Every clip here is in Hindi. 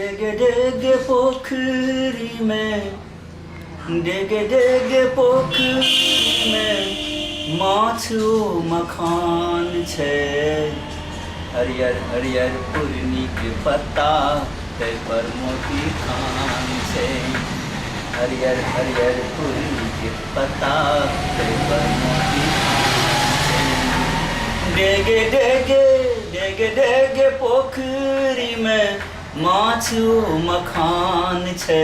डेगे डेगे पोखरी में, डेगे डेगे पोखरी में माछो मखान छे। हरियर हरियर पूर्णी के पत्ता तै पर मोती खान छे। हरियर हरियर पूर्णी के पत्ता तै पर मोती खान छे। डेगे डेगे डेगे डेगे पोखरी में माछो मखान छे।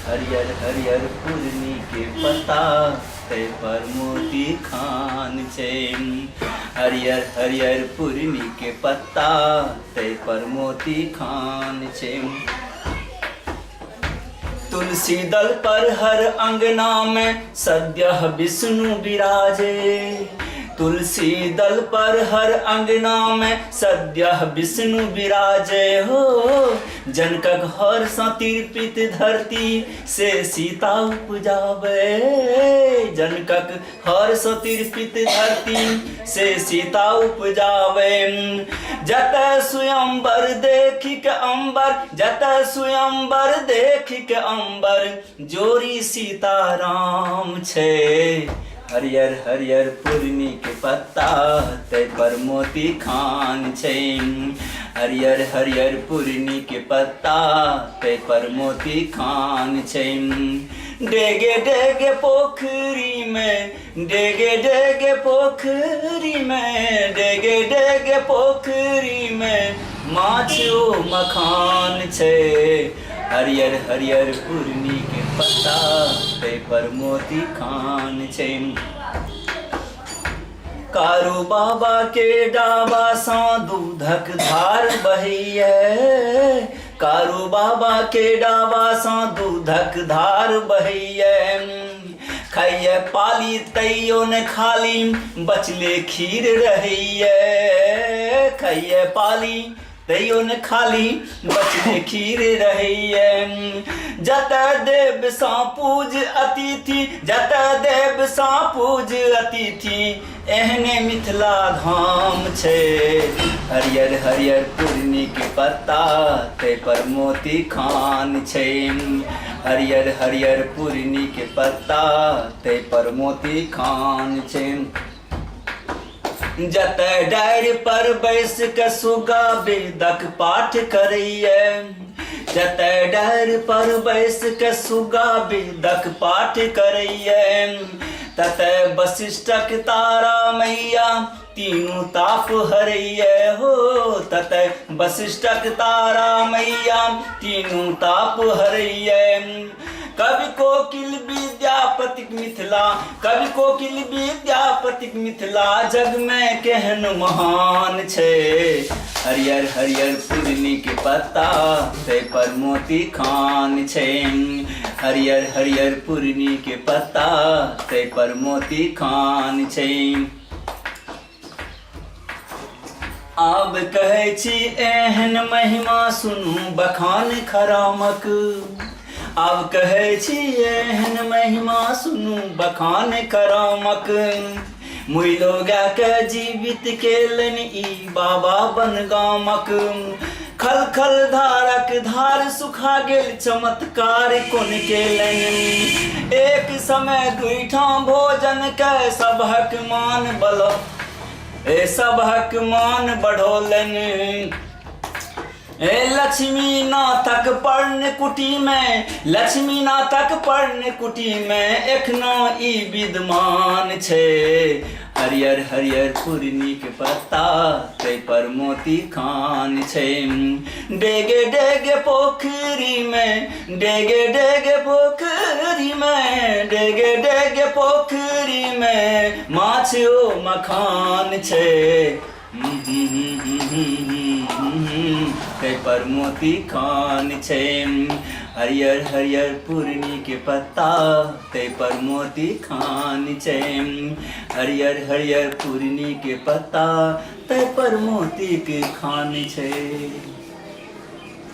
हरियर हरियर पूर्णी के पत्ता तै पर मोती खान छे। हरियर हरियर पूर्णी के पत्ता तै पर मोती खान छे। तुलसी दल पर हर अंगना में सद्यः विष्णु विराजे। तुलसी दल पर हर अंगना में सद्यः विष्णु विराजे हो। जनकक हर्ष तीर्पित धरती से सीता उपजावे। जनकक हर्ष तीर्पित धरती से सीता उपजावे। जत स्वयंवर देखि के अंबर, जत स्वयंवर देखि के अंबर जोरी सीता राम छे। हरियर हरियर पूर्णी के पत्ता तै पर मोती खान छे। हरियर हरियर पूर्णी के पत्ता तै पर मोती खान छे। डेगे डेगे पोखरी में, डेगे डेगे पोखरी में, डेगे डेगे पोखरी में माछो मखान छे। हरियर हरियर पूर्णी के पत्ता तै पर मोती खान छे। कारू बाबा के डाबा सा दूधक धार बहिए। कारू बाबा के डाबा सा दूधक धार बहिए। खाइए पाली तैयो न खाली बचले खीर रहिए। खाइए पाली तैयो न खाली बचले खीर रहिए। जत देव सा पूज अतिथि, जत देव सा पूज अतिथि एहने मिथिला धाम छे। हरियर हरियर पूर्णी के पत्ता तै पर मोती खान छे। हरियर हरियर पूर्णी के पत्ता तै पर मोती खान छे। जत डारि पर बैस के सुगा वेदक पाठ करैये। जत डारि पर बैस के सुगा वेदक पाठ करैये। तत वशिष्ठक तारा मैया तीनों ताप हरैये हो। तत वशिष्ठक तारा मैया तीनों ताप हरैये। कवि कोकिल विद्यापतिक मिथिला, कवि कोकिल विद्यापतिक मिथिला जग में केहन महान छे। हरियर हरियर पूर्णी के पत्ता तै पर मोती खान छे। हरियर हरियर पूर्णी के पत्ता तै पर मोती खान छे। आब कहै छी एहन महिमा सुनू बखान खरामक। आब कहै छी एहन महिमा सुनू बखान करामक। मुइलो के जीवित केलन ई बाबा बनगामक। खल खल धारक धार सुखा गेल चमत्कार कोन केलन। एक समय दुईठाम भोजन के सबहक मान बलो, सबहक मान बढ़ोलन। लक्ष्मी नाथक पर्ण कुटी में, लक्ष्मी नाथक पर्ण कुटी में एखनो ई विद्यमान छे। हरियर हरियर पूर्णी के पत्ता तै पर मोती खान छे। डेगे डेगे पोखरी में, डेगे डेगे पोखरी में, डेगे डेगे पोखरी में माछो मखान छे। तै पर मोती खान छे। हरियर हरियर पूर्णी के पत्ता तै पर मोती खान छे। हरियर हरियर पूर्णी के पत्ता तै पर मोती के खान छे।